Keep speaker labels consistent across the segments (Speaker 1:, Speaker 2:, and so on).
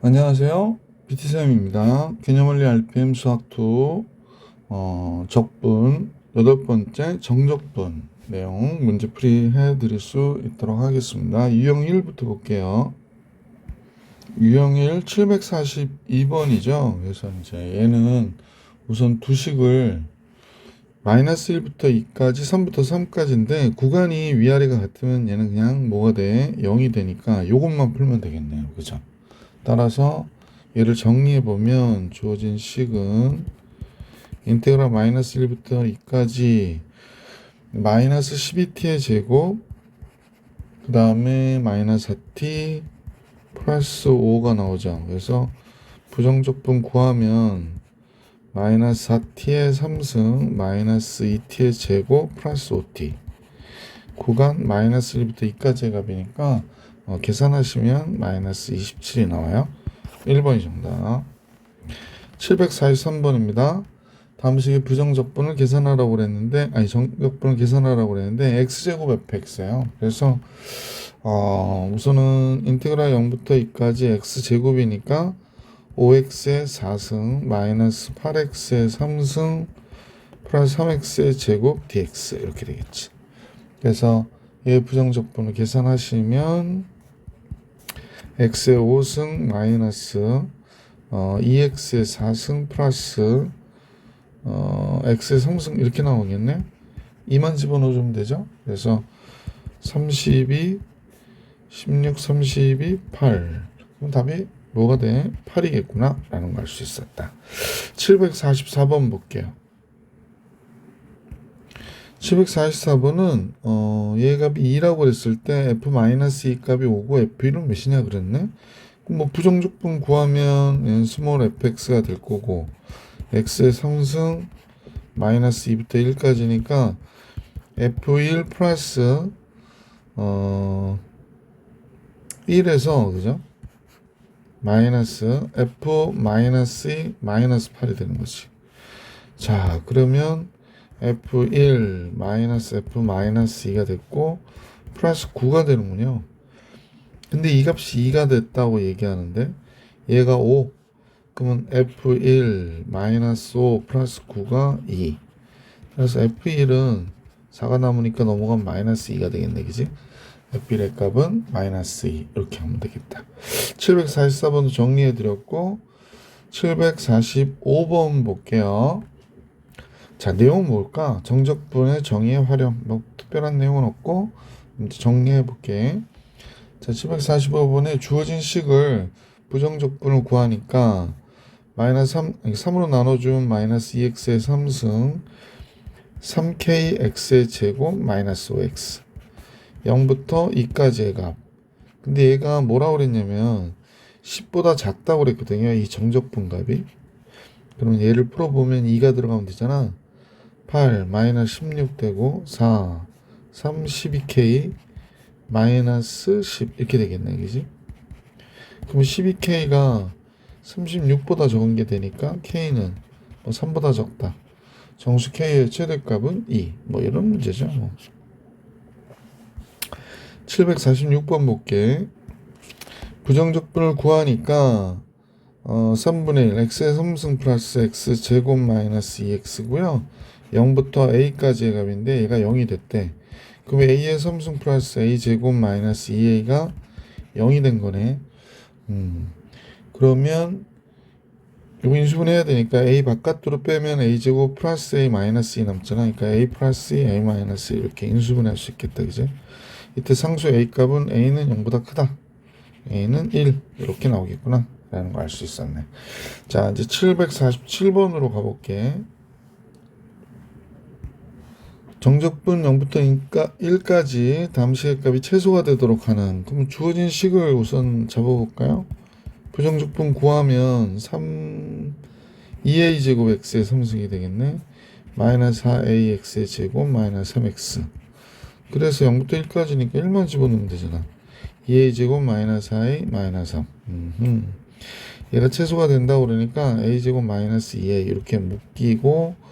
Speaker 1: 안녕하세요. BT쌤입니다. 개념원리 RPM 수학2 적분 8번째 정적분 내용 문제풀이 해드릴 수 있도록 하겠습니다. 유형 1부터 볼게요. 유형 1 742번이죠. 그래서 이제 얘는 우선 두식을 마이너스 1부터 2까지 3부터 3까지인데 구간이 위아래가 같으면 얘는 그냥 뭐가 돼? 0이 되니까 요것만 풀면 되겠네요. 그죠? 따라서 얘를 정리해 보면 주어진 식은 인테그랄 마이너스 1부터 2까지 마이너스 12t의 제곱 그 다음에 마이너스 4t 플러스 5가 나오죠. 그래서 부정적분 구하면 마이너스 4t의 3승 마이너스 2t의 제곱 플러스 5t 구간 마이너스 1부터 2까지의 값이니까 계산하시면 마이너스 27이 나와요. 1번이 정답. 743번입니다. 다음 식의 부정적분을 계산하라고 그랬는데, 정적분을 계산하라고 그랬는데, x제곱 fx예요. 그래서, 우선은 인테그랄 0부터 2까지 x제곱이니까, 5x의 4승, 마이너스 8x의 3승, 플러스 3x의 제곱 dx. 이렇게 되겠지. 그래서, 얘 부정적분을 계산하시면, x의 5승 마이너스 2x의 4승 플러스 x의 3승 이렇게 나오겠네. 2만 집어넣어주면 되죠. 그래서 32, 16, 32, 8. 그럼 답이 뭐가 돼? 8이겠구나 라는 걸 알 수 있었다. 744번 볼게요. 744번은 얘 값이 2라고 그랬을 때 f-2 값이 5고 f1은 몇이냐 그랬네. 그럼 뭐 부정적분 구하면 얘는 스몰 fx가 될 거고 x의 3승 마이너스 2부터 1까지니까 f1 플러스 1에서 그죠? 마이너스 f 마이너스 2 마이너스 8이 되는 거지. 자 그러면 f1 마이너스 f 마이너스 2가 됐고 플러스 9가 되는군요. 근데 이 값이 2가 됐다고 얘기하는데 얘가 5 그러면 f1 마이너스 5 플러스 9가 2. 그래서 f1은 4가 남으니까 넘어가면 마이너스 2가 되겠네. 그지? f1의 값은 마이너스 2 이렇게 하면 되겠다. 744번도 정리해 드렸고 745번 볼게요. 자, 내용은 뭘까? 정적분의 정의의 활용. 뭐 특별한 내용은 없고 정리해 볼게. 자, 745번에 주어진 식을 부정적분을 구하니까 마이너스 3으로 나눠준 마이너스 2x의 3승 3kx의 제곱 마이너스 5x 0부터 2까지의 값. 근데 얘가 뭐라고 그랬냐면 10보다 작다고 그랬거든요. 이 정적분 값이. 그러면 얘를 풀어보면 2가 들어가면 되잖아. 8 마이너스 16 되고 4 3 12k 마이너스 10 이렇게 되겠네. 그지? 그럼 12k가 36보다 적은 게 되니까 k는 뭐 3보다 적다. 정수 k의 최대값은 2. 뭐 이런 문제죠. 뭐. 746번 볼게. 부정적분을 구하니까 3분의 1 x의 3승 플러스 x 제곱 마이너스 2x고요. 0부터 a까지의 값인데 얘가 0이 됐대. 그럼 a의 3승 플러스 a 제곱 마이너스 2a가 0이 된 거네. 그러면 이거 인수분해야 되니까 a 바깥으로 빼면 a 제곱 플러스 a 마이너스 2 남잖아. 그러니까 a 플러스 2, a 마이너스 2 이렇게 인수분해할 수 있겠다. 그죠? 이때 상수 a 값은 a는 0보다 크다. a는 1 이렇게 나오겠구나 라는 거 알 수 있었네. 자 이제 747번으로 가볼게. 정적분 0부터 1까지 다음 식의 값이 최소가 되도록 하는. 그럼 주어진 식을 우선 잡아볼까요? 부정적분 구하면 2a 제곱 x의 3승이 되겠네. 마이너스 4ax의 제곱 마이너스 3x. 그래서 0부터 1까지니까 1만 집어넣으면 되잖아. 2a 제곱 마이너스 4a 마이너스 3. 얘가 최소가 된다고 그러니까 a 제곱 마이너스 2a 이렇게 묶이고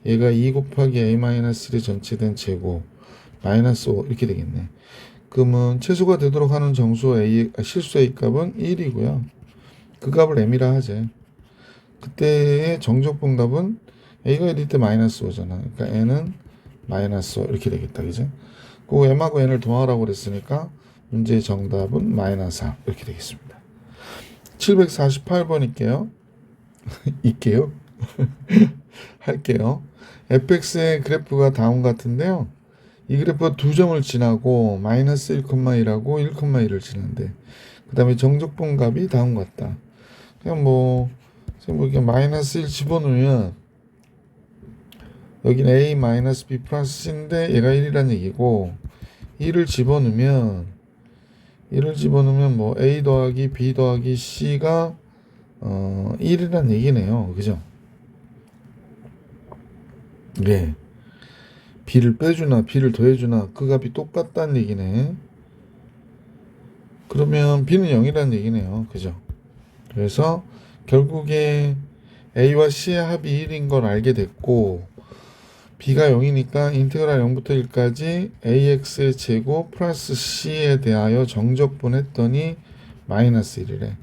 Speaker 1: 얘가 2 곱하기 a 마이너스 1의 전체된 제곱 마이너스 5 이렇게 되겠네. 그러면 최소가 되도록 하는 정수 a 실수 a 값은 1이고요. 그 값을 m이라 하지. 그때의 정적분 값은 a가 1일 때 마이너스 5잖아. 그러니까 n은 마이너스 5 이렇게 되겠다. 그지? 그 m하고 n을 더하라고 그랬으니까 문제의 정답은 마이너스 4 이렇게 되겠습니다. 748번일게요. 있게요. 할게요. fx의 그래프가 다음 같은데요. 이 그래프가 두 점을 지나고 마이너스 1,1하고 1,1을 지는데 그 다음에 정적분 값이 다음 같다. 그냥 뭐 이렇게 마이너스 1 집어넣으면 여기는 a 마이너스 b 플러스 c인데 얘가 1이란 얘기고 1을 집어넣으면 뭐 a 더하기 b 더하기 c가 1이란 얘기네요. 그죠? 네. b를 빼주나 b를 더해주나 그 값이 똑같다는 얘기네. 그러면 b는 0이라는 얘기네요. 그죠? 그래서 결국에 a와 c의 합이 1인 걸 알게 됐고 b가 0이니까 인테그랄 0부터 1까지 ax의 제곱 플러스 c에 대하여 정적분했더니 마이너스 1이래.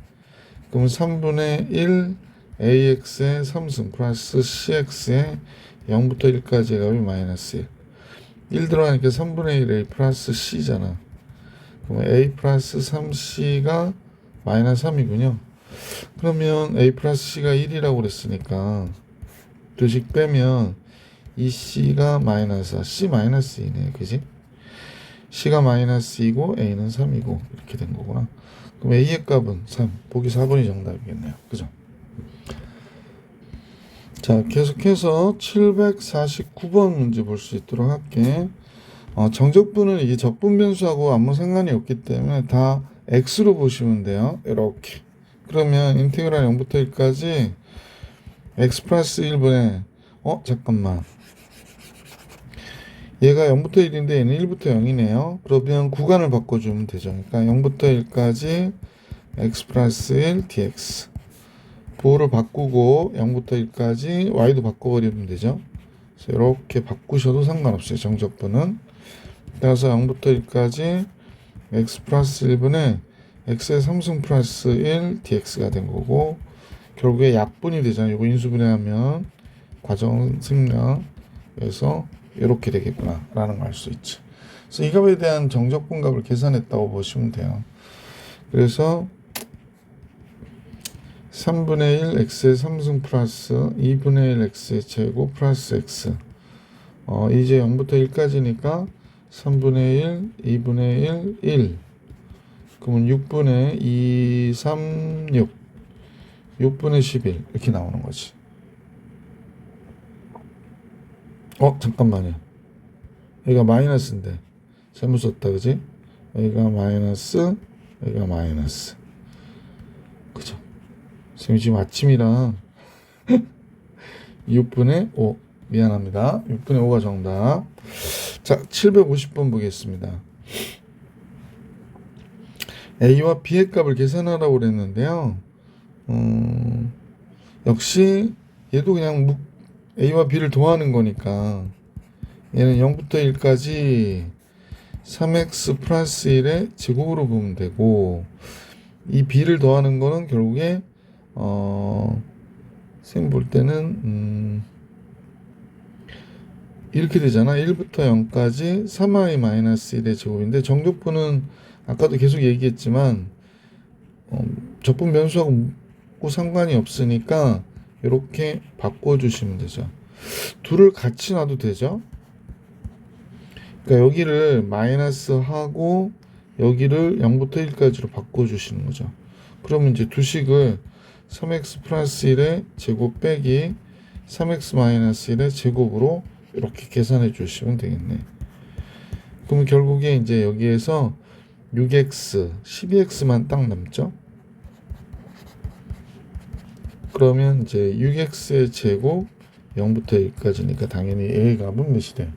Speaker 1: 그럼 3분의 1 ax의 3승 플러스 cx의 0부터 1까지의 값이 마이너스 1 들어가니까 3분의 1 a 플러스 c잖아. 그럼 a 플러스 3c가 마이너스 3이군요. 그러면 a 플러스 c가 1이라고 그랬으니까 두식 빼면 이 c가 마이너스 4, c 마이너스 2네. 그지? c가 마이너스 2고 a는 3이고 이렇게 된 거구나. 그럼 a의 값은 3. 보기 4번이 정답이겠네요. 그죠? 자, 계속해서 749번 문제 볼 수 있도록 할게. 정적분은 이게 적분 변수하고 아무 상관이 없기 때문에 다 x로 보시면 돼요. 이렇게. 그러면 인테그랄 0부터 1까지 x 플러스 1분의 잠깐만. 얘가 0부터 1인데 얘는 1부터 0이네요. 그러면 구간을 바꿔주면 되죠. 그러니까 0부터 1까지 x 플러스 1 dx. 부호를 바꾸고 0부터 1까지 y도 바꿔버리면 되죠. 그래서 이렇게 바꾸셔도 상관없어요. 정적분은. 따라서 0부터 1까지 x 플러스 1분의 x의 3승 플러스 1 dx가 된 거고 결국에 약분이 되잖아요. 이거 인수분해하면 과정 승량에서 이렇게 되겠구나 라는 걸 알 수 있지. 그래서 이 값에 대한 정적분 값을 계산했다고 보시면 돼요. 그래서 3분의 1 x의 3승 플러스 2분의 1 x의 제곱 플러스 x 이제 0부터 1까지니까 3분의 1, 2분의 1, 1 그러면 6분의 2, 3, 6 6분의 11 이렇게 나오는 거지. 잠깐만요. 여기가 마이너스인데 잘못 썼다. 그지? 여기가 마이너스 여기가 마이너스. 그죠? 선생님 지금 아침이라 6분의 5 미안합니다. 6분의 5가 정답. 자, 750번 보겠습니다. a와 b의 값을 계산하라고 그랬는데요. 역시 얘도 그냥 a와 b를 더하는 거니까 얘는 0부터 1까지 3x 플러스 1의 제곱으로 보면 되고 이 b를 더하는 거는 결국에 선생님 볼 때는 이렇게 되잖아. 1부터 0까지 3i 마이너스 1의 제곱인데 정적분은 아까도 계속 얘기했지만 적분 변수하고 상관이 없으니까 이렇게 바꿔주시면 되죠. 둘을 같이 놔도 되죠. 그러니까 여기를 마이너스 하고 여기를 0부터 1까지로 바꿔주시는 거죠. 그러면 이제 두식을 3x 플러스 1의 제곱 빼기 3x 마이너스 1의 제곱으로 이렇게 계산해 주시면 되겠네. 그럼 결국에 이제 여기에서 6x, 12x만 딱 남죠. 그러면 이제 6x의 제곱 0부터 1까지니까 당연히 a의 값은 몇이 돼?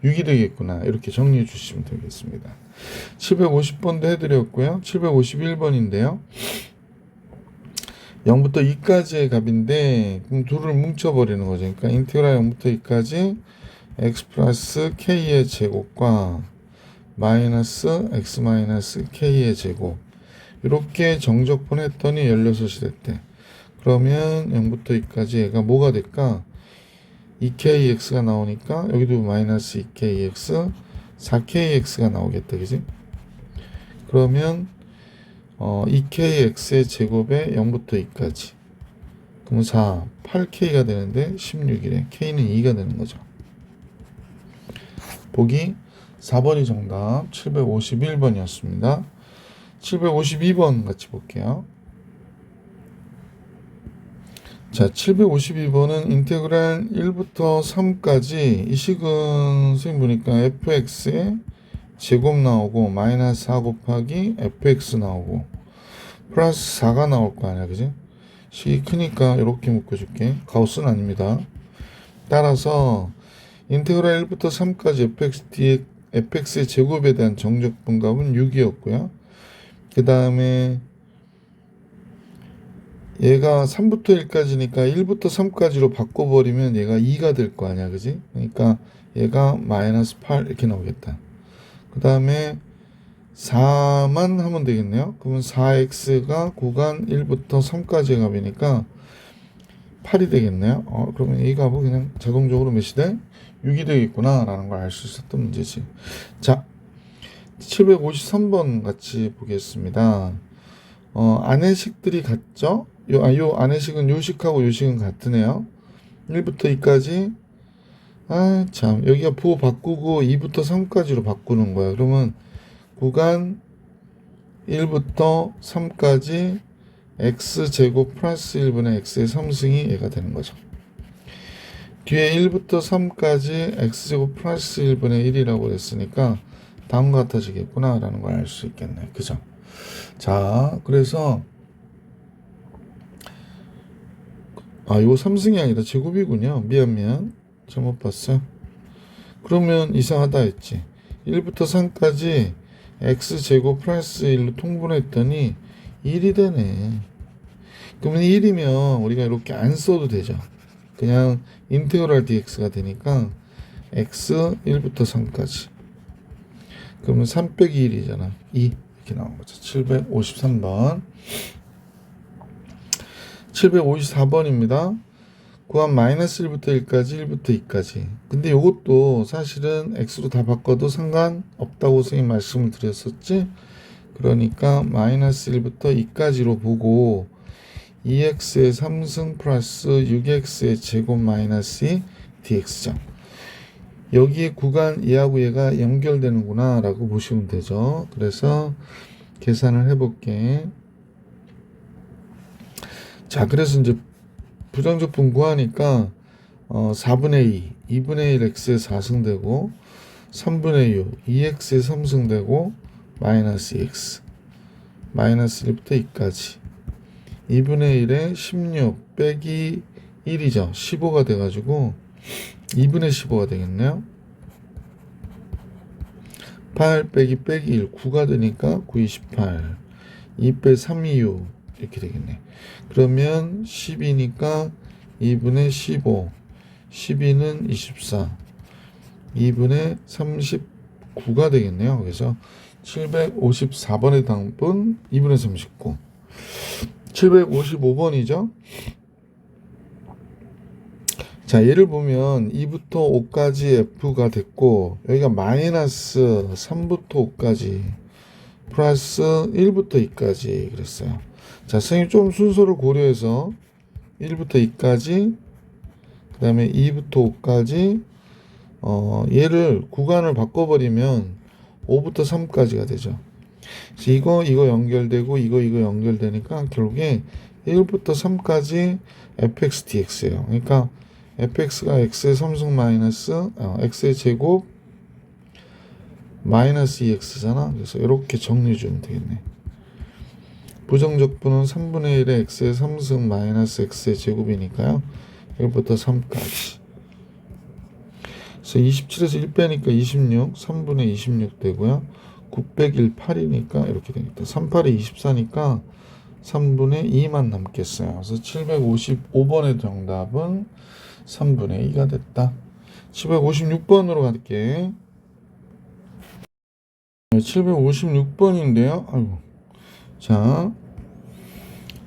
Speaker 1: 6이 되겠구나. 이렇게 정리해 주시면 되겠습니다. 750번도 해드렸고요. 751번인데요. 0부터 2까지의 값인데 그럼 둘을 뭉쳐버리는 거죠. 그러니까 인테그랄 0부터 2까지 x 플러스 k의 제곱과 마이너스 x 마이너스 k의 제곱 이렇게 정적분 했더니 16이 됐대. 그러면 0부터 2까지 얘가 뭐가 될까? 2kx가 나오니까 여기도 마이너스 2kx 4kx가 나오겠다. 그지? 그러면 2kx의 제곱에 0부터 2까지 그럼 4, 8k가 되는데 16이래. k는 2가 되는 거죠. 보기 4번이 정답 751번이었습니다. 752번 같이 볼게요. 자, 752번은 인테그랄 1부터 3까지 이 식은 선생님 보니까 fx에 제곱 나오고 마이너스 4 곱하기 fx 나오고 플러스 4가 나올 거 아니야. 그지? 식이 크니까 이렇게 묶어줄게. 가우스는 아닙니다. 따라서 인테그랄 1부터 3까지 fx의 제곱에 대한 정적분값은 6이었고요. 그 다음에 얘가 3부터 1까지니까 1부터 3까지로 바꿔버리면 얘가 2가 될 거 아니야. 그지? 그러니까 얘가 마이너스 8 이렇게 나오겠다. 그 다음에 4만 하면 되겠네요. 그러면 4x가 구간 1부터 3까지의 값이니까 8이 되겠네요. 그러면 이 값은 그냥 자동적으로 몇이 돼? 6이 되겠구나 라는 걸 알 수 있었던 문제지. 자, 753번 같이 보겠습니다. 안해식들이 같죠? 요 안해식은 요식하고 요식은 같으네요. 1부터 2까지 참 여기가 부호 바꾸고 2부터 3까지로 바꾸는 거야. 그러면 구간 1부터 3까지 x제곱 플러스 1분의 x의 3승이 얘가 되는 거죠. 뒤에 1부터 3까지 x제곱 플러스 1분의 1이라고 했으니까 다음과 같아지겠구나 라는 걸 알 수 있겠네. 그죠? 자, 그래서 이거 3승이 아니라 제곱이군요. 미안 잘못 봤어. 그러면 이상하다 했지. 1부터 3까지 x제곱 플러스 1로 통분했더니 1이 되네. 그러면 1이면 우리가 이렇게 안 써도 되죠. 그냥 인테그랄 dx가 되니까 x 1부터 3까지 그러면 3 빼기 1이잖아. 2 이렇게 나온 거죠. 753번 754번입니다. 구한 마이너스 1부터 1까지 1부터 2까지 근데 이것도 사실은 x로 다 바꿔도 상관없다고 선생님 말씀을 드렸었지. 그러니까 마이너스 1부터 2까지로 보고 2x의 3승 플러스 6x의 제곱 마이너스 2 dx죠. 여기에 구간 얘하고 얘가 연결되는구나 라고 보시면 되죠. 그래서 계산을 해볼게. 자, 그래서 이제 부정적분 구하니까 4분의 2, 2분의 1 x의 4승 되고 3분의 6, 2x의 3승 되고 마이너스 2x 마이너스 1부터 2까지 2분의 1에 16 빼기 1이죠. 15가 돼가지고 2분의 15가 되겠네요. 8 빼기 1 9가 되니까 9, 28 2 빼 3, 2, 6 이렇게 되겠네. 그러면 10이니까 2분의 15 12는 24 2분의 39가 되겠네요. 그래서 754번의 답은 2분의 39 755번이죠. 자, 얘를 보면 2부터 5까지 f가 됐고 여기가 마이너스 3부터 5까지 플러스 1부터 2까지 그랬어요. 자, 선생님 좀 순서를 고려해서 1부터 2까지 그 다음에 2부터 5까지 얘를 구간을 바꿔버리면 5부터 3까지가 되죠. 이거 연결되고 이거 연결되니까 결국에 1부터 3까지 fx dx예요. 그러니까 fx가 x의 3승 마이너스 x의 제곱 마이너스 2x잖아. 그래서 이렇게 정리해 주면 되겠네. 부정적분은 3분의 1의 x의 3승 마이너스 x의 제곱이니까요. 1부터 3까지. 그래서 27에서 1 빼니까 26, 3분의 26 되고요. 9 1 8이니까 이렇게 되겠다. 3, 8이 24니까 3분의 2만 남겠어요. 그래서 755번의 정답은 3분의 2가 됐다. 756번으로 갈게. 756번인데요. 아이고. 자,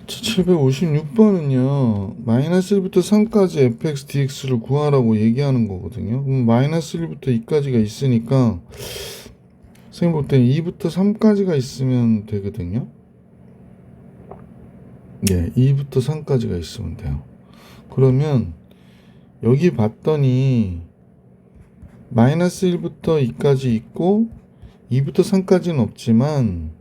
Speaker 1: 756번은요. 마이너스 1부터 3까지 fx dx를 구하라고 얘기하는 거거든요. 그럼 마이너스 1부터 2까지가 있으니까 선생님 볼 때는 2부터 3까지가 있으면 되거든요. 네, 2부터 3까지가 있으면 돼요. 그러면 여기 봤더니 마이너스 1부터 2까지 있고 2부터 3까지는 없지만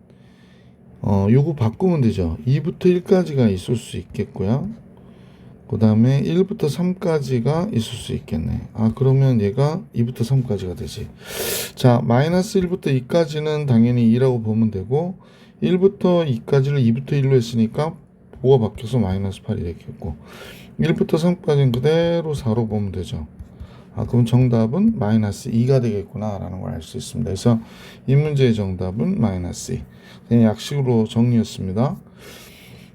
Speaker 1: 요거 바꾸면 되죠. 2부터 1까지가 있을 수 있겠고요. 그 다음에 1부터 3까지가 있을 수 있겠네. 아, 그러면 얘가 2부터 3까지가 되지. 자, 마이너스 1부터 2까지는 당연히 2라고 보면 되고 1부터 2까지를 2부터 1로 했으니까 보가 바뀌어서 마이너스 8이 되겠고 1부터 3까지는 그대로 4로 보면 되죠. 아, 그럼 정답은 마이너스 2가 되겠구나 라는 걸 알 수 있습니다. 그래서 이 문제의 정답은 마이너스 2. 그냥 약식으로 정리했습니다.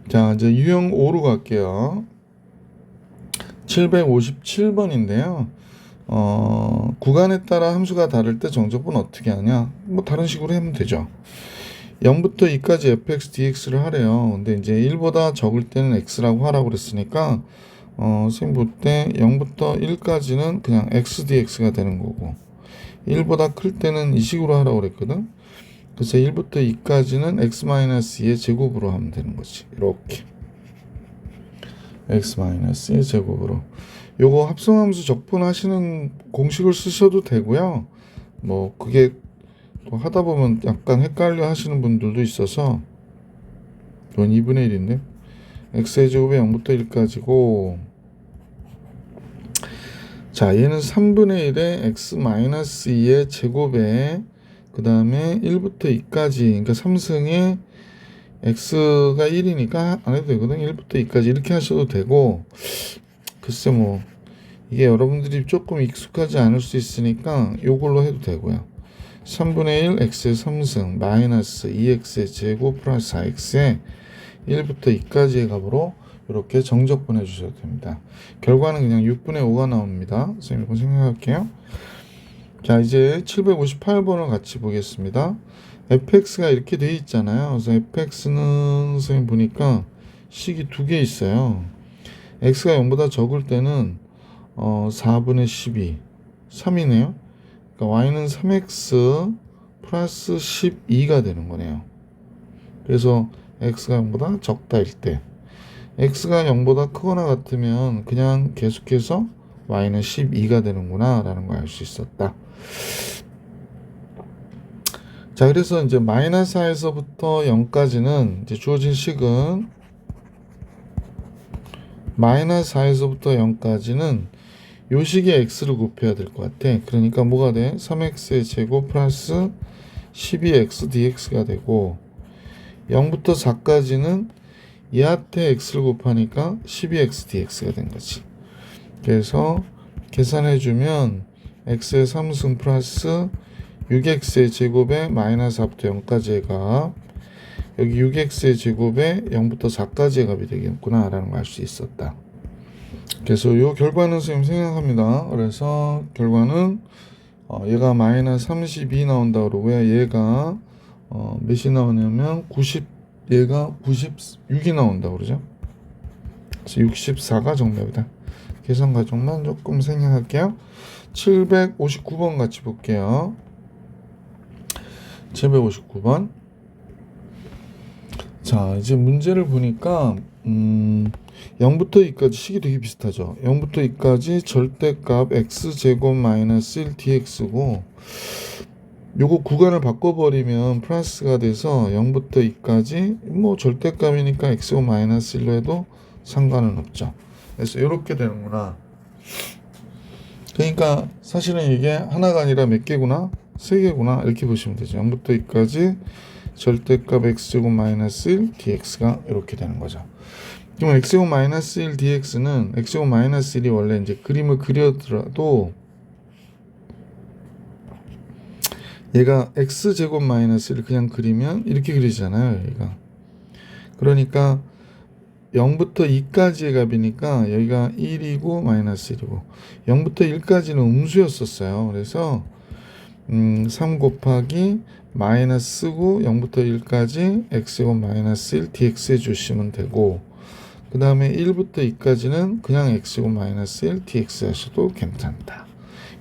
Speaker 1: 자, 이제 유형 5로 갈게요. 757번인데요. 구간에 따라 함수가 다를 때 정적분 어떻게 하냐? 뭐 다른 식으로 하면 되죠. 0부터 2까지 fx dx를 하래요. 근데 이제 1보다 적을 때는 x라고 하라고 그랬으니까 선생님 볼 때 0부터 1까지는 그냥 x dx가 되는 거고 1보다 클 때는 이 식으로 하라고 그랬거든. 그래서 1부터 2까지는 x-2의 제곱으로 하면 되는 거지. 이렇게 x-2의 제곱으로 요거 합성함수 적분하시는 공식을 쓰셔도 되고요. 뭐 그게 또 하다 보면 약간 헷갈려 하시는 분들도 있어서 이건 2분의 1인데 x의 제곱이 0부터 1까지고 자, 얘는 3분의 1의 x-2의 제곱에 그 다음에 1부터 2까지 그러니까 3승에 x가 1이니까 안 해도 되거든. 1부터 2까지 이렇게 하셔도 되고 글쎄 뭐 이게 여러분들이 조금 익숙하지 않을 수 있으니까 요걸로 해도 되고요. 3분의 1 x의 3승 마이너스 2x의 제곱 플러스 4x의 1부터 2까지의 값으로 이렇게 정적분 해주셔도 됩니다. 결과는 그냥 6분의 5가 나옵니다. 선생님 이거 생각할게요. 자, 이제 758번을 같이 보겠습니다. fx가 이렇게 되어 있잖아요. 그래서 fx는 선생님 보니까 식이 두 개 있어요. x가 0보다 적을 때는 4분의 12 3이네요. 그러니까 y는 3x 플러스 12가 되는 거네요. 그래서 x가 0보다 적다일 때 x가 0보다 크거나 같으면 그냥 계속해서 y는 12가 되는구나 라는 걸 알 수 있었다. 자, 그래서 이제 마이너스 4에서부터 0까지는 이제 주어진 식은 마이너스 4에서부터 0까지는 요 식에 x를 곱해야 될 것 같아. 그러니까 뭐가 돼? 3x의 제곱 플러스 12x dx가 되고 0부터 4까지는 얘한테 x를 곱하니까 12x dx가 된 거지. 그래서 계산해주면 x의 3승 플러스 6x의 제곱에 마이너스 4부터 0까지의 값 여기 6x의 제곱에 0부터 4까지의 값이 되겠구나 라는 걸 알 수 있었다. 그래서 이 결과는 선생님 생각합니다. 그래서 결과는 얘가 마이너스 32 나온다 그러고요. 얘가 몇이 나오냐면 90 얘가 96이 나온다 그러죠. 그래서 64가 정답이다. 계산 과정만 조금 생략할게요. 759번 같이 볼게요. 759번. 자, 이제 문제를 보니까 0부터 2까지 식이 되게 비슷하죠. 0부터 2까지 절대값 x제곱 마이너스 1 dx고 요거 구간을 바꿔버리면 플러스가 돼서 0부터 2까지 뭐 절대값이니까 x제곱 마이너스 1로 해도 상관은 없죠. 그래서 이렇게 되는구나. 그러니까 사실은 이게 하나가 아니라 몇 개구나? 세 개구나 이렇게 보시면 되죠. 0부터 2까지 절대값 x제곱 마이너스 1 dx가 이렇게 되는 거죠. 그러면 x제곱 마이너스 1 dx는 x제곱 마이너스 1이 원래 이제 그림을 그려더라도 얘가 x제곱 마이너스 1을 그냥 그리면 이렇게 그리잖아요. 얘가. 그러니까 0부터 2까지의 값이니까 여기가 1이고 마이너스 1이고 0부터 1까지는 음수였었어요. 그래서 3 곱하기 마이너스 9 0부터 1까지 x제곱 마이너스 1 dx 해주시면 되고, 그 다음에 1부터 2까지는 그냥 x제곱 마이너스 1 dx 하셔도 괜찮다.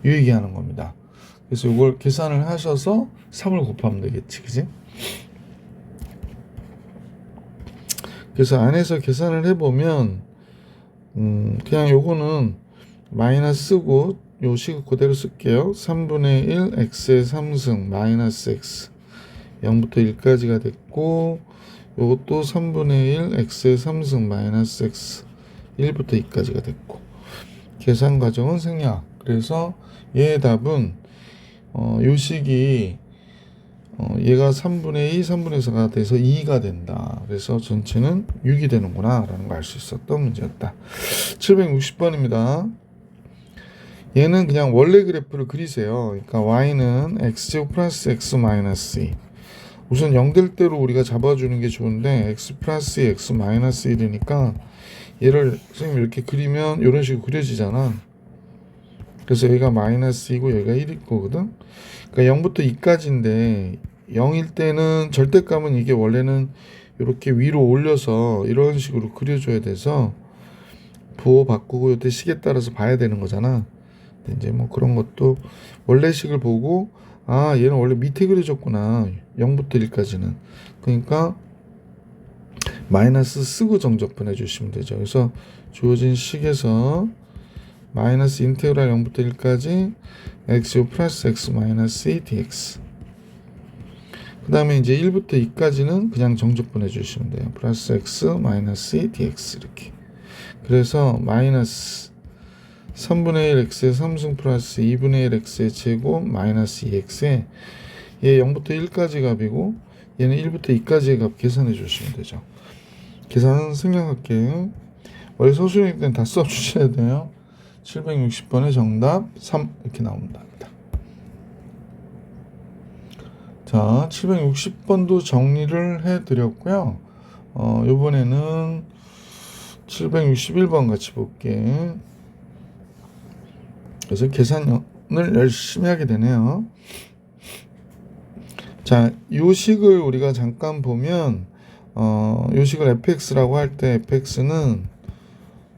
Speaker 1: 이 얘기하는 겁니다. 그래서 이걸 계산을 하셔서 3을 곱하면 되겠지, 그지? 그래서 안에서 계산을 해보면 그냥 요거는 마이너스 9, 요 식을 그대로 쓸게요. 3분의 1 x의 3승 마이너스 x 0부터 1까지가 됐고, 요것도 3분의 1 x의 3승 마이너스 x 1부터 2까지가 됐고, 계산 과정은 생략. 그래서 얘의 답은 요 식이 얘가 3분의 2, 3분의 4가 돼서 2가 된다. 그래서 전체는 6이 되는구나 라는 걸 알 수 있었던 문제였다. 760번입니다. 얘는 그냥 원래 그래프를 그리세요. 그러니까 y는 x제곱 플러스 x 마이너스 2. 우선 0될 대로 우리가 잡아주는 게 좋은데 x 플러스 2, x 마이너스 1이니까 얘를 선생님 이렇게 그리면 이런 식으로 그려지잖아. 그래서 여기가 마이너스 2고 여기가 1일 거거든. 그러니까 0부터 2까지인데 0일 때는 절대값은 이게 원래는 이렇게 위로 올려서 이런 식으로 그려줘야 돼서 부호 바꾸고 이때 식에 따라서 봐야 되는 거잖아. 이제 뭐 그런 것도 원래 식을 보고 아 얘는 원래 밑에 그려졌구나 0부터 1까지는. 그러니까 마이너스 쓰고 정적분 해주시면 되죠. 그래서 주어진 식에서 마이너스 인테그랄 0부터 1까지 x 플러스 x 마이너스 2 dx. 그 다음에 이제 1부터 2까지는 그냥 정적분 해주시면 돼요. 플러스 x 마이너스 2 dx 이렇게. 그래서 마이너스 3분의 1 x의 3승 플러스 2분의 1 x의 제곱 마이너스 2x에 얘 0부터 1까지 값이고 얘는 1부터 2까지의 값 계산해 주시면 되죠. 계산은 생략할게요. 원래 소수일 때는 다 써주셔야 돼요. 760번의 정답 3 이렇게 나옵니다. 자, 760번도 정리를 해드렸고요. 이번에는 761번 같이 볼게. 그래서 계산을 열심히 하게 되네요. 자, 요 식을 우리가 잠깐 보면 요 식을 fx라고 할 때 fx는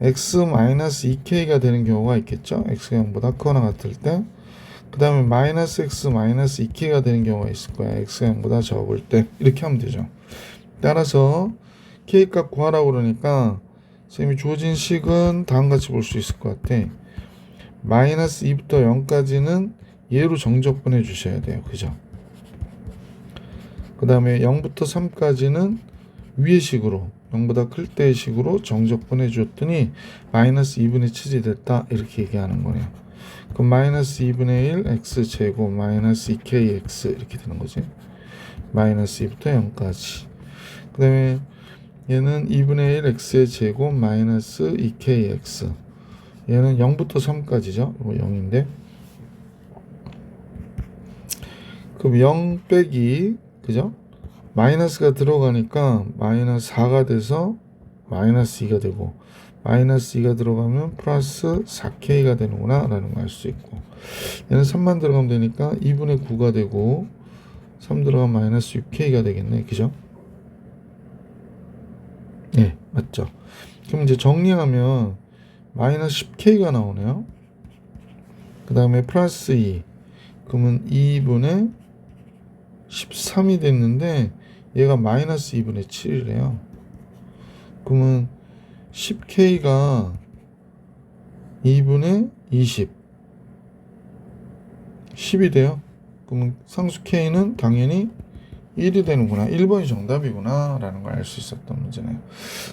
Speaker 1: x-2k가 되는 경우가 있겠죠. x가 0보다 크거나 같을 때. 그 다음에 마이너스 x 마이너스 2k가 되는 경우가 있을 거야. x가 0보다 적을 때. 이렇게 하면 되죠. 따라서 k값 구하라고 그러니까 선생님이 주어진 식은 다음같이 볼 수 있을 것 같아. 마이너스 2부터 0까지는 얘로 정적분 해주셔야 돼요. 그죠? 그 다음에 0부터 3까지는 위의 식으로 0보다 클 때의 식으로 정적분 해줬더니 마이너스 2분의 7이 됐다. 이렇게 얘기하는 거네요. 그럼 마이너스 2분의 1 x제곱 마이너스 2kx 이렇게 되는 거지. 마이너스 2부터 0까지. 그 다음에 얘는 2분의 1 x의 제곱 마이너스 2kx. 얘는 0부터 3까지죠. 이거 0인데. 그럼 0 빼기, 그죠? 마이너스가 들어가니까 마이너스 4가 돼서 마이너스 2가 되고, 마이너스 2가 들어가면 플러스 4k가 되는구나 라는 걸 알 수 있고, 얘는 3만 들어가면 되니까 2분의 9가 되고 3 들어가면 마이너스 6k가 되겠네. 그죠? 네, 맞죠? 그럼 이제 정리하면 마이너스 10k가 나오네요. 그 다음에 플러스 2, 그러면 2분의 13이 됐는데 얘가 마이너스 2분의 7이래요. 그러면 10k가 2분의 20 10이 돼요. 그러면 상수 k는 당연히 1이 되는구나. 1번이 정답이구나 라는 걸 알 수 있었던 문제네요.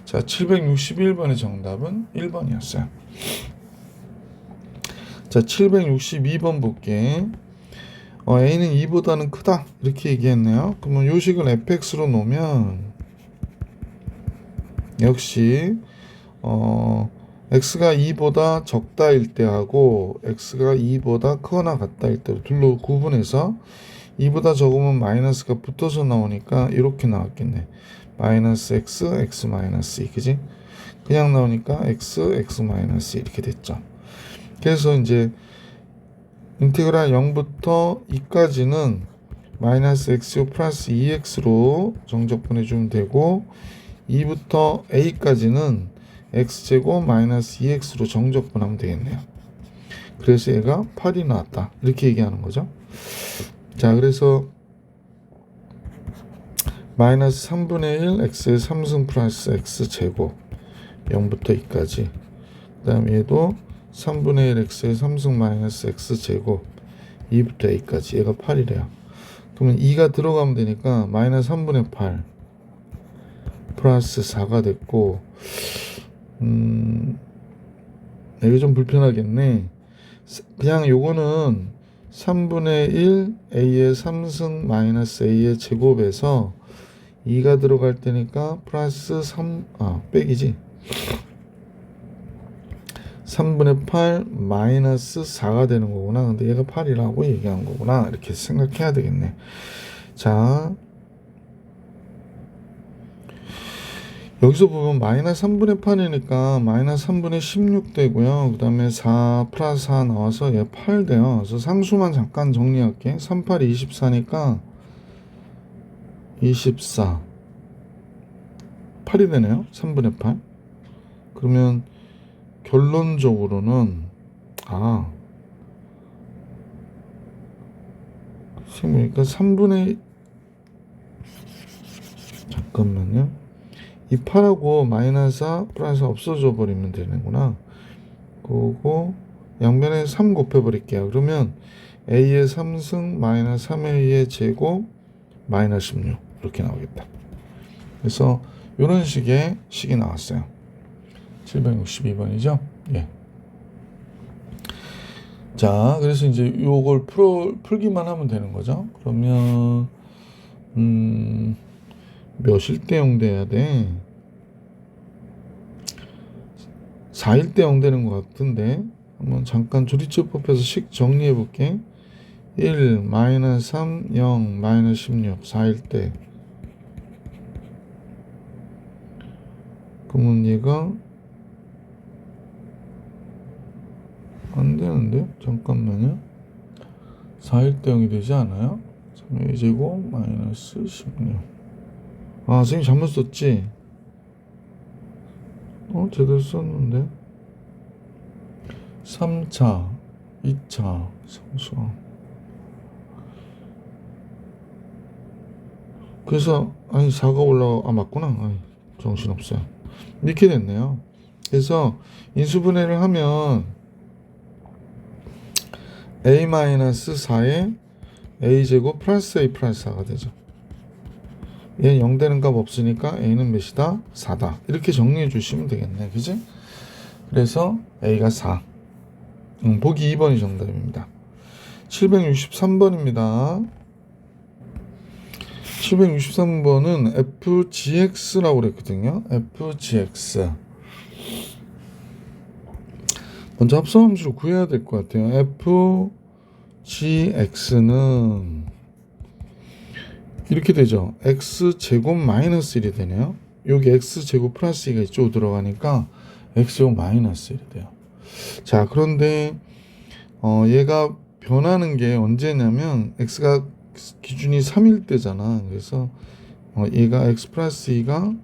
Speaker 1: 자, 761번의 정답은 1번이었어요. 자, 762번 볼게. a는 2보다는 크다 이렇게 얘기했네요. 그러면 요 식을 fx로 놓으면 역시 x가 2보다 적다일 때하고 x가 2보다 크거나 같다일 때로 둘로 구분해서 2보다 적으면 마이너스가 붙어서 나오니까 이렇게 나왔겠네. 마이너스 x, x 마이너스 2, 그지? 그냥 나오니까 x, x 마이너스 2 이렇게 됐죠. 그래서 이제 인테그랄 0부터 2까지는 마이너스 x요 플러스 2x로 정적 보내주면 되고 2부터 a까지는 x제곱 마이너스 2x로 정적 보내면 되겠네요. 그래서 얘가 8이 나왔다. 이렇게 얘기하는 거죠. 자, 그래서 마이너스 3분의 1 x의 3승 플러스 x제곱 0부터 2까지 그 다음에 얘도 3분의 1 x의 3승 마이너스 x제곱 2부터 a까지 얘가 8이래요. 그러면 2가 들어가면 되니까 마이너스 3분의 8 플러스 4가 됐고 이게 좀 불편하겠네. 그냥 요거는 3분의 1 a의 3승 마이너스 a의 제곱에서 2가 들어갈 때니까 플러스 3 빼기지 3분의 8 마이너스 4가 되는 거구나. 근데 얘가 8이라고 얘기한 거구나. 이렇게 생각해야 되겠네. 자, 여기서 보면 마이너스 3분의 8이니까 마이너스 3분의 16 되고요. 그 다음에 4 플러스 4 나와서 얘 8 돼요. 그래서 상수만 잠깐 정리할게. 3, 8, 24니까 24 8이 되네요. 3분의 8. 그러면 결론적으로는 보니까 3분의 잠깐만요. 이 8하고 마이너스 4 플러스 없어져 버리면 되는구나. 그리고 양변에 3 곱해 버릴게요. 그러면 a의 3승 마이너스 3a의 제곱 마이너스 16 이렇게 나오겠다. 그래서 이런 식의 식이 나왔어요. 762번이죠? 예. 자, 그래서 이제 요걸 풀기만 하면 되는 거죠. 그러면 몇일 때 0 돼야 돼? 4일 때 0 되는 것 같은데 한번 잠깐 조리제법에서 식 정리해 볼게. 1, 마이너스 3, 0, 마이너스 16 4일 때 그러면 얘가 안 되는데? 잠깐만요. 4일 때 0이 되지 않아요? 3의 제곱 마이너스 16 선생님 잘못 썼지? 제대로 썼는데 3차 2차 상수 그래서 4가 올라가 맞구나. 정신없어요. 이렇게 됐네요. 그래서 인수분해를 하면 a-4에 a제곱 플러스 a 플러스 4가 되죠. 얘는 0 되는 값 없으니까 a는 몇이다? 4다. 이렇게 정리해 주시면 되겠네. 그지? 그래서 a가 4. 보기 2번이 정답입니다. 763번입니다. 763번은 fgx라고 그랬거든요. fgx. 먼저 합성함수를 구해야 될 것 같아요. fgx는 이렇게 되죠. x제곱 마이너스 1이 되네요. 여기 x제곱 플러스 2가 이쪽으로 들어가니까 x제곱 마이너스 1이 돼요. 자, 그런데 얘가 변하는 게 언제냐면 x가 기준이 3일 때잖아. 그래서 얘가 x 플러스 2가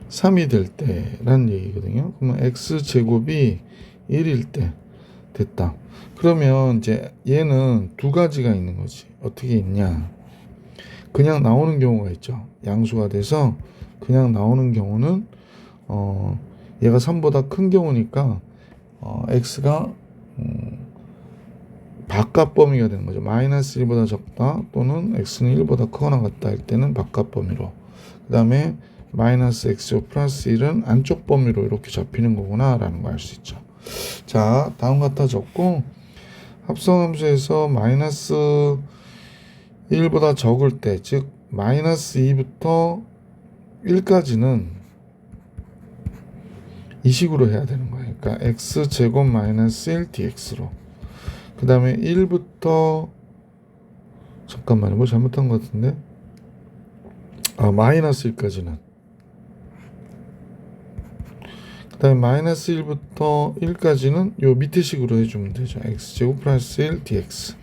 Speaker 1: 3이 될 때라는 얘기거든요. 그러면 x제곱이 1일 때 됐다. 그러면 이제 얘는 두 가지가 있는 거지. 어떻게 있냐? 그냥 나오는 경우가 있죠. 양수가 돼서 그냥 나오는 경우는 얘가 3보다 큰 경우니까 x가 바깥 범위가 되는 거죠. 마이너스 1보다 적다 또는 x는 1보다 크거나 같다 할 때는 바깥 범위로, 그 다음에 마이너스 x 플러스 1은 안쪽 범위로 이렇게 잡히는 거구나 라는 거 알 수 있죠. 자, 다음 같아 적고 합성함수에서 마이너스 1보다 적을 때, 즉 마이너스 2부터 1까지는 이 식으로 해야 되는 거예요. 그러니까 x제곱 마이너스 1 dx로, 그 다음에 1부터 잠깐만요. 뭐 잘못한 것 같은데 마이너스 1까지는 그 다음에 마이너스 1부터 1까지는 요 밑에 식으로 해주면 되죠. x제곱 플러스 1 dx.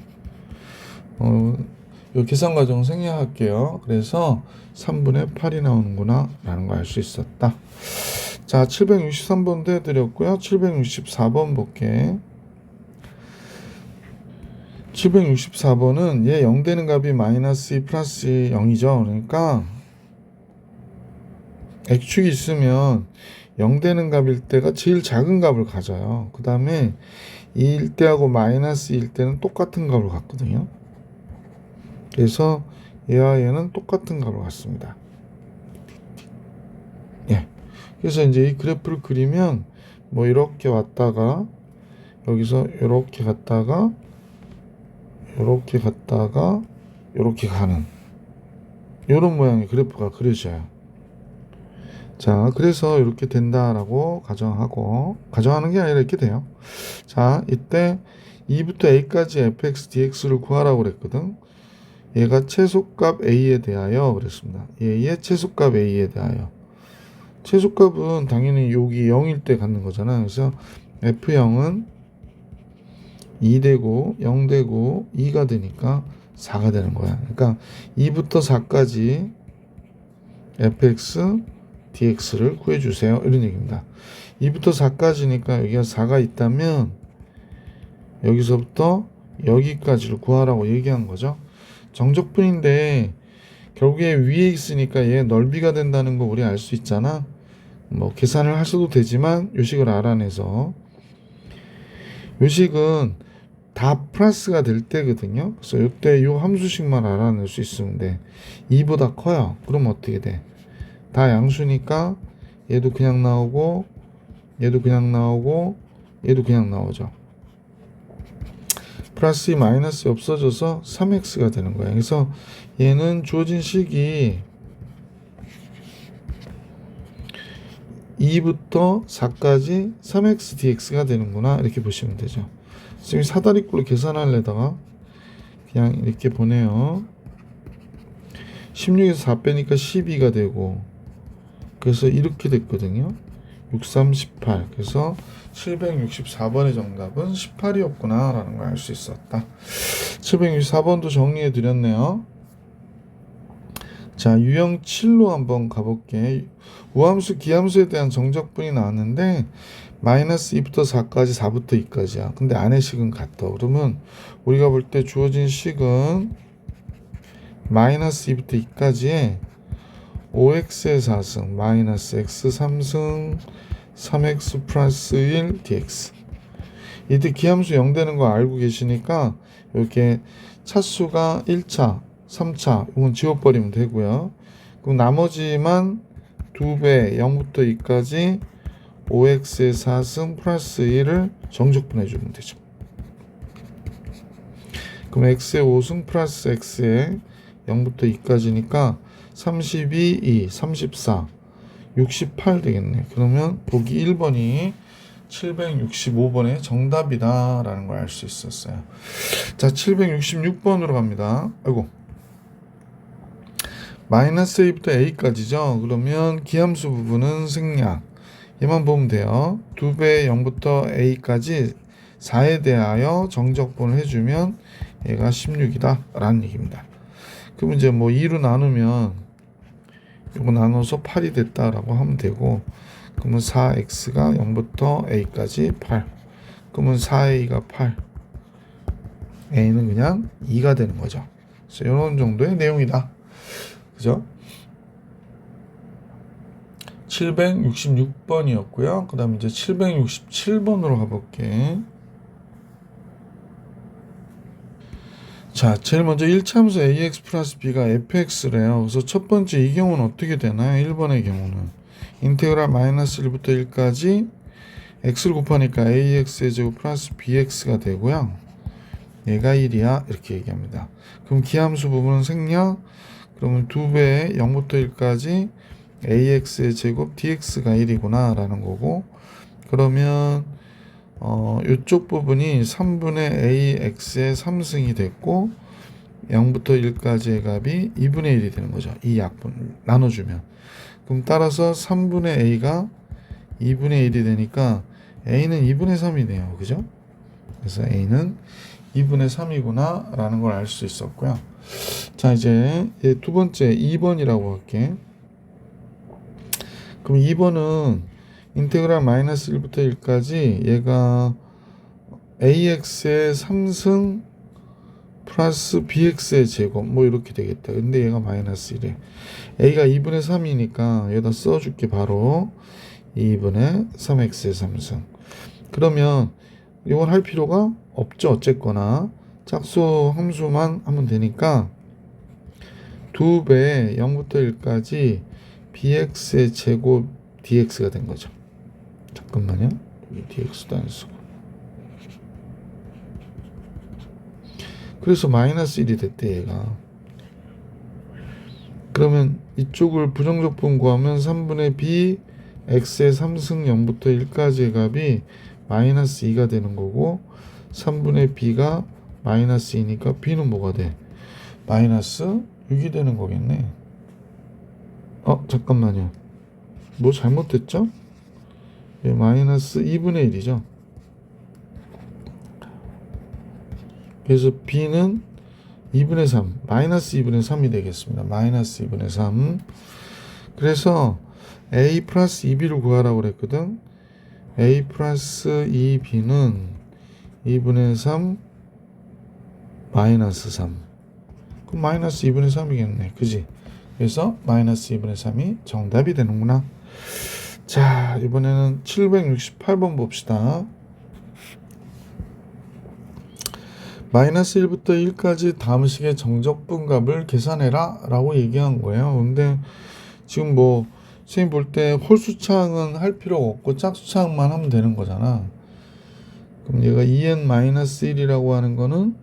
Speaker 1: 요 계산 과정 생략할게요. 그래서 3분의 8이 나오는구나 라는 거 알 수 있었다. 자, 763번도 해드렸고요. 764번 볼게. 764번은 얘 0 되는 값이 마이너스 2 플러스 0이죠. 그러니까 x축이 있으면 0 되는 값일 때가 제일 작은 값을 가져요. 그 다음에 2일 때하고 마이너스 1일 때는 똑같은 값을 갖거든요. 그래서 얘와 얘는 똑같은 값을 갖습니다. 예. 그래서 이제 이 그래프를 그리면 뭐 이렇게 왔다가 여기서 이렇게 갔다가 이렇게 갔다가 이렇게 가는 이런 모양의 그래프가 그려져요. 자, 그래서 이렇게 된다라고 가정하는 게 아니라 이렇게 돼요. 자, 이때 2부터 a까지 fx dx를 구하라고 그랬거든. 얘가 최소값 a에 대하여 그랬습니다. 얘의 최소값 a에 대하여. 최소값은 당연히 여기 0일 때 갖는 거잖아. 그래서 f0은 2 되고 0 되고 2가 되니까 4가 되는 거야. 그러니까 2부터 4까지 fx dx를 구해주세요. 이런 얘기입니다. 2부터 4까지니까 여기가 4가 있다면 여기서부터 여기까지를 구하라고 얘기한 거죠. 정적분인데 결국에 위에 있으니까 얘 넓이가 된다는 거 우리 알 수 있잖아. 뭐 계산을 하셔도 되지만 요식을 알아내서 요식은 다 플러스가 될 때거든요. 그래서 이때 요 함수식만 알아낼 수 있으면 돼. 2보다 커요. 그럼 어떻게 돼? 다 양수니까 얘도 그냥 나오고 얘도 그냥 나오고 얘도 그냥 나오죠. 플러스 마이너스 없어져서 3x가 되는 거예요. 그래서 얘는 주어진 식이 2부터 4까지 3x dx가 되는구나 이렇게 보시면 되죠. 지금 사다리꼴로 계산하려다가 그냥 이렇게 보내요. 16에서 4 빼니까 12가 되고 그래서 이렇게 됐거든요. 6, 3, 18. 그래서 764번의 정답은 18이었구나 라는 걸 알 수 있었다. 764번도 정리해 드렸네요. 자, 유형 7로 한번 가볼게. 우함수, 기함수에 대한 정적분이 나왔는데 마이너스 2부터 4까지 4부터 2까지야. 근데 안의 식은 같다. 그러면 우리가 볼 때 주어진 식은 마이너스 2부터 2까지에 5x의 4승 마이너스 x 3승 3x 플러스 1 dx. 이때 기함수 0 되는 거 알고 계시니까 이렇게 차수가 1차 3차 이건 지워버리면 되고요. 그럼 나머지만 2배 0부터 2까지 5x의 4승 플러스 1을 정적분해 주면 되죠. 그럼 x의 5승 플러스 x의 0부터 2까지니까 32, 2, 34, 68 되겠네. 그러면 보기 1번이 765번의 정답이다 라는 걸 알 수 있었어요. 자, 766번으로 갑니다. 아이고, 마이너스 a부터 a까지죠. 그러면 기함수 부분은 생략. 얘만 보면 돼요. 2배 0부터 a까지 4에 대하여 정적분을 해주면 얘가 16이다 라는 얘기입니다. 그럼 이제 뭐 2로 나누면 이거 나눠서 8이 됐다라고 하면 되고, 그러면 4x가 0부터 a까지 8. 그러면 4a가 8. a는 그냥 2가 되는 거죠. 그래서 이런 정도의 내용이다. 그죠? 766번이었고요. 그 다음에 이제 767번으로 가볼게. 자, 제일 먼저 1차함수 ax 플러스 b가 fx래요. 그래서 첫 번째 이 경우는 어떻게 되나요? 1번의 경우는 인테그랄 마이너스 1부터 1까지 x를 곱하니까 ax의 제곱 플러스 bx가 되고요. 얘가 1이야 이렇게 얘기합니다. 그럼 기함수 부분은 생략. 그러면 2배의 0부터 1까지 ax의 제곱 dx가 1이구나 라는 거고, 그러면 이쪽 부분이 3분의 ax의 3승이 됐고 0부터 1까지의 값이 2분의 1이 되는 거죠. 이 약분 나눠주면. 그럼 따라서 3분의 a가 2분의 1이 되니까 a는 2분의 3이네요. 그죠? 그래서 a는 2분의 3이구나 라는 걸 알 수 있었고요. 자, 이제 두 번째 2번이라고 할게. 그럼 2번은 인테그랄 마이너스 1부터 1까지 얘가 ax의 3승 플러스 bx의 제곱 뭐 이렇게 되겠다. 근데 얘가 마이너스 1에 a가 2분의 3이니까 여기다 써줄게. 바로 2분의 3x의 3승. 그러면 이건 할 필요가 없죠. 어쨌거나 짝수 함수만 하면 되니까 2배 0부터 1까지 bx의 제곱 dx가 된 거죠. 잠깐만요. dx도 안 쓰고. 그래서 마이너스 1이 됐대 얘가. 그러면 이쪽을 부정적분 구하면 3분의 b x의 3승 0부터 1까지의 값이 마이너스 2가 되는 거고 3분의 b가 마이너스 2니까 b는 뭐가 돼? 마이너스 6이 되는 거겠네. 잠깐만요. 뭐 잘못됐죠? 마이너스 2분의 1이죠. 그래서 b는 2분의 3, 마이너스 2분의 3이 되겠습니다. 마이너스 2분의 3. 그래서 a 플러스 2b를 구하라고 그랬거든. a 플러스 2b는 2분의 3 마이너스 3. 그럼 마이너스 2분의 3이겠네. 그지? 그래서 마이너스 2분의 3이 정답이 되는구나. 자, 이번에는 768번 봅시다. 마이너스 1부터 1까지 다음 식의 정적분 값을 계산해라 라고 얘기한 거예요. 근데 지금 뭐 선생님 볼 때 홀수차항은 할 필요가 없고 짝수차항만 하면 되는 거잖아. 그럼 얘가 2n-1이라고 하는 거는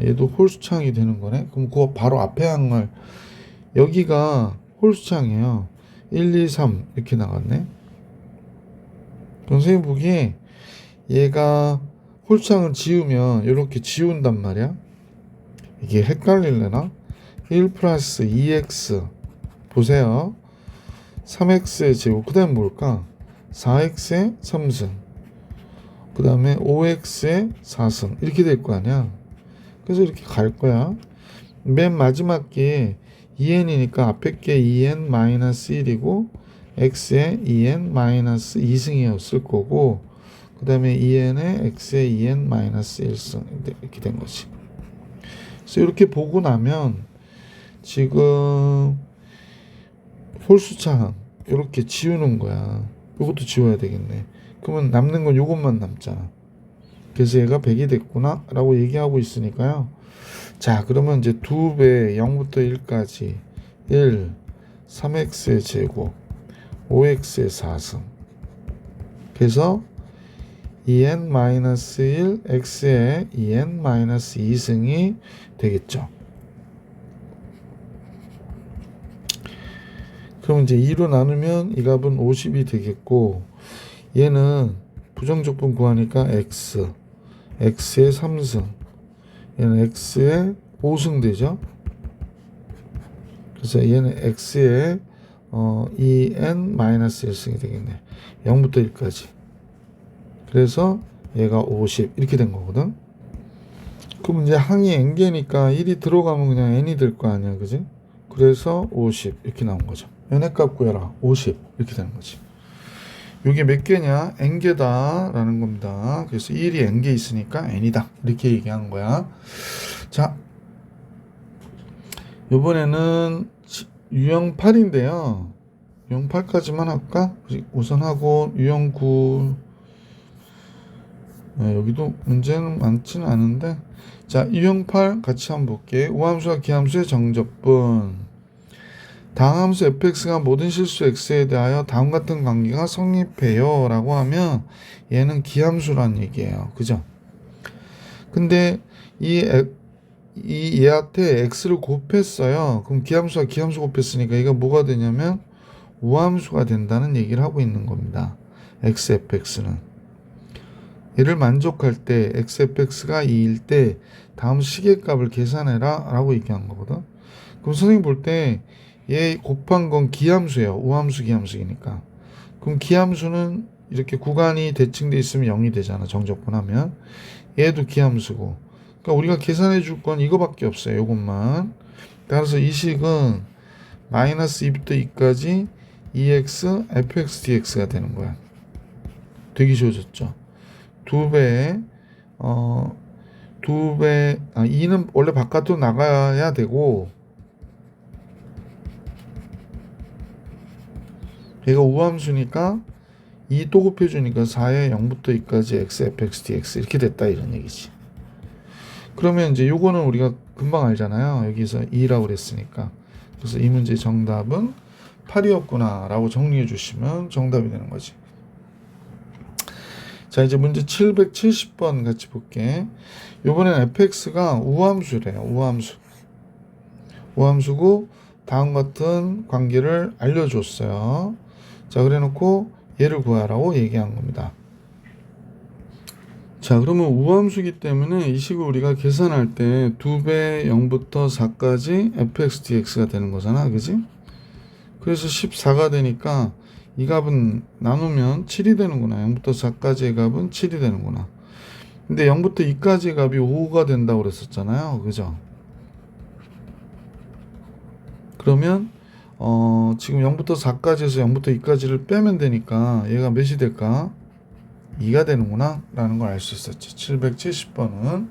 Speaker 1: 얘도 홀수차항이 되는 거네. 그럼 그거 바로 앞에 한 걸 여기가 홀수차항이에요. 1, 2, 3 이렇게 나갔네. 그럼 선생님 보기에 얘가 홀수차항을 지우면 이렇게 지운단 말이야. 이게 헷갈릴래나? 1 플러스 2x 보세요. 3x의 제곱. 그 다음에 뭘까? 4x의 3승. 그 다음에 5x의 4승. 이렇게 될 거 아니야. 그래서 이렇게 갈 거야. 맨 마지막 게 2n이니까 앞에 게 2n-1이고 x의 2n-2승이었을 거고 그 다음에 2n에 x의 2n-1승 이렇게 된 거지. 그래서 이렇게 보고 나면 지금 홀수차항 이렇게 지우는 거야. 이것도 지워야 되겠네. 그러면 남는 건 이것만 남잖아. 그래서 얘가 100이 됐구나 라고 얘기하고 있으니까요. 자, 그러면 이제 2배 0부터 1까지 1 3x의 제곱 5x의 4승. 그래서 2n-1 x의 2n-2승이 되겠죠. 그럼 이제 2로 나누면 이 값은 50이 되겠고 얘는 부정적분 구하니까 x의 3승 얘는 x의 5승 되죠. 그래서 얘는 x의 2n-1승이 되겠네. 0부터 1까지. 그래서 얘가 50 이렇게 된 거거든. 그럼 이제 항이 n개니까 1이 들어가면 그냥 n이 될 거 아니야. 그지? 그래서 50 이렇게 나온 거죠. n의 값 구해라. 50 이렇게 되는 거지. 이게 몇 개냐? n개다 라는 겁니다. 그래서 1이 n개 있으니까 n이다 이렇게 얘기한 거야. 자, 이번에는 유형 8인데요. 유형 8까지만 할까? 우선 하고 유형 9 여기도 문제는 많지는 않은데 자, 유형 8 같이 한번 볼게. 우함수와 기함수의 정적분. 다항함수 fx가 모든 실수 x에 대하여 다음 같은 관계가 성립해요 라고 하면 얘는 기함수란 얘기예요. 그죠? 근데 이 얘한테 x를 곱했어요. 그럼 기함수와 기함수 곱했으니까 얘가 뭐가 되냐면 우함수가 된다는 얘기를 하고 있는 겁니다. xfx는 얘를 만족할 때 xfx가 2일 때 다음 식의 값을 계산해라 라고 얘기한 거거든. 그럼 선생님 볼 때 얘 곱한 건 기함수예요. 우함수 기함수이니까. 그럼 기함수는 이렇게 구간이 대칭돼 있으면 0이 되잖아. 정적분하면. 얘도 기함수고. 그러니까 우리가 계산해 줄 건 이거밖에 없어요. 요것만. 따라서 이 식은 마이너스 2부터 2까지 2x fx dx가 되는 거야. 되게 쉬워졌죠. 2배, 2는 원래 바깥으로 나가야 되고, 얘가 우함수니까 2 또 곱해주니까 4에 0부터 2까지 x fx dx 이렇게 됐다 이런 얘기지. 그러면 이제 요거는 우리가 금방 알잖아요. 여기서 2라고 그랬으니까. 그래서 이 문제 정답은 8이었구나 라고 정리해 주시면 정답이 되는 거지. 자, 이제 문제 770번 같이 볼게. 요번엔 fx가 우함수래요. 우함수고 다음 같은 관계를 알려줬어요. 자, 그래 놓고 얘를 구하라고 얘기한 겁니다. 자, 그러면 우함수기 때문에 이 식을 우리가 계산할 때 2배 0부터 4까지 fx dx가 되는 거잖아. 그지? 그래서 14가 되니까 이 값은 나누면 7이 되는구나. 0부터 4까지의 값은 7이 되는구나. 근데 0부터 2까지의 값이 5가 된다고 그랬었잖아요. 그죠? 그러면 지금 0부터 4까지에서 0부터 2까지를 빼면 되니까 얘가 몇이 될까? 2가 되는구나 라는 걸 알 수 있었지. 770번은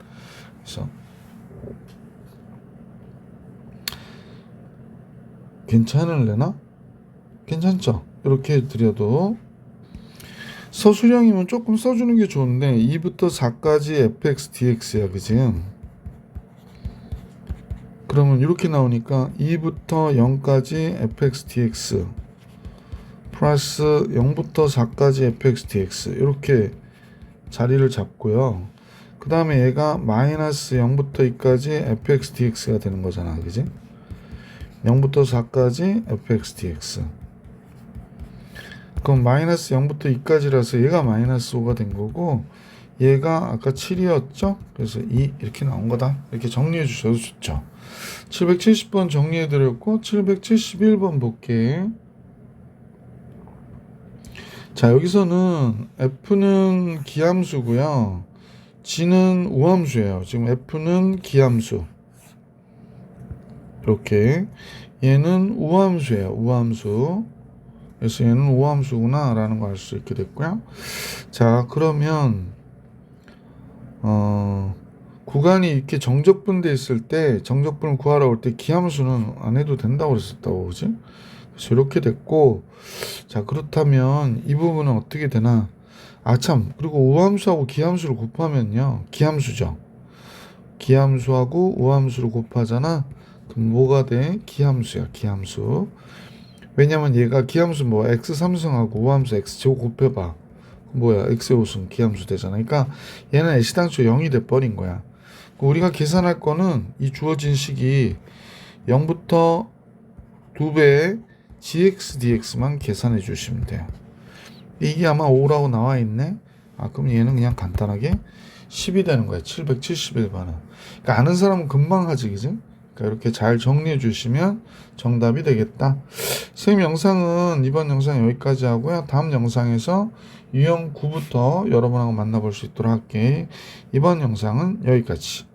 Speaker 1: 그래서 괜찮을래나? 괜찮죠? 이렇게 드려도 서술형이면 조금 써주는 게 좋은데 2부터 4까지 fx dx야. 그지? 그러면 이렇게 나오니까 2부터 0까지 fx dx 플러스 0부터 4까지 fx dx 이렇게 자리를 잡고요. 그 다음에 얘가 마이너스 0부터 2까지 fx dx가 되는 거잖아. 그지? 0부터 4까지 fx dx. 그럼 마이너스 0부터 2까지라서 얘가 마이너스 5가 된 거고 얘가 아까 7이었죠? 그래서 2 이렇게 나온 거다. 이렇게 정리해 주셔도 좋죠. 770번 정리해 드렸고 771번 볼게. 자, 여기서는 f는 기함수고요. g는 우함수예요. 지금 f는 기함수. 이렇게 얘는 우함수예요. 우함수. 그래서 얘는 우함수구나 라는 걸 알 수 있게 됐고요. 자, 그러면 구간이 이렇게 정적분돼 있을 때 정적분을 구하러 올 때 기함수는 안 해도 된다고 그랬었다고. 그지? 그래서 이렇게 됐고, 자, 그렇다면 이 부분은 어떻게 되나? 아, 참. 그리고 우함수하고 기함수를 곱하면요. 기함수죠. 기함수하고 우함수를 곱하잖아. 그럼 뭐가 돼? 기함수야. 기함수. 왜냐면 얘가 기함수 뭐 x3승하고 우함수 x제곱 곱해봐. 뭐야? x의 5승 기함수 되잖아. 그러니까 얘는 애시당초 0이 돼버린 거야. 우리가 계산할 거는 이 주어진 식이 0부터 2배의 gx dx만 계산해 주시면 돼요. 이게 아마 5라고 나와 있네. 아, 그럼 얘는 그냥 간단하게 10이 되는 거야. 771번은. 그러니까 아는 사람은 금방 하지, 그지? 그러니까 이렇게 잘 정리해 주시면 정답이 되겠다. 선생님 영상은 이번 영상 여기까지 하고요. 다음 영상에서 유형 9부터 여러분하고 만나볼 수 있도록 할게. 이번 영상은 여기까지.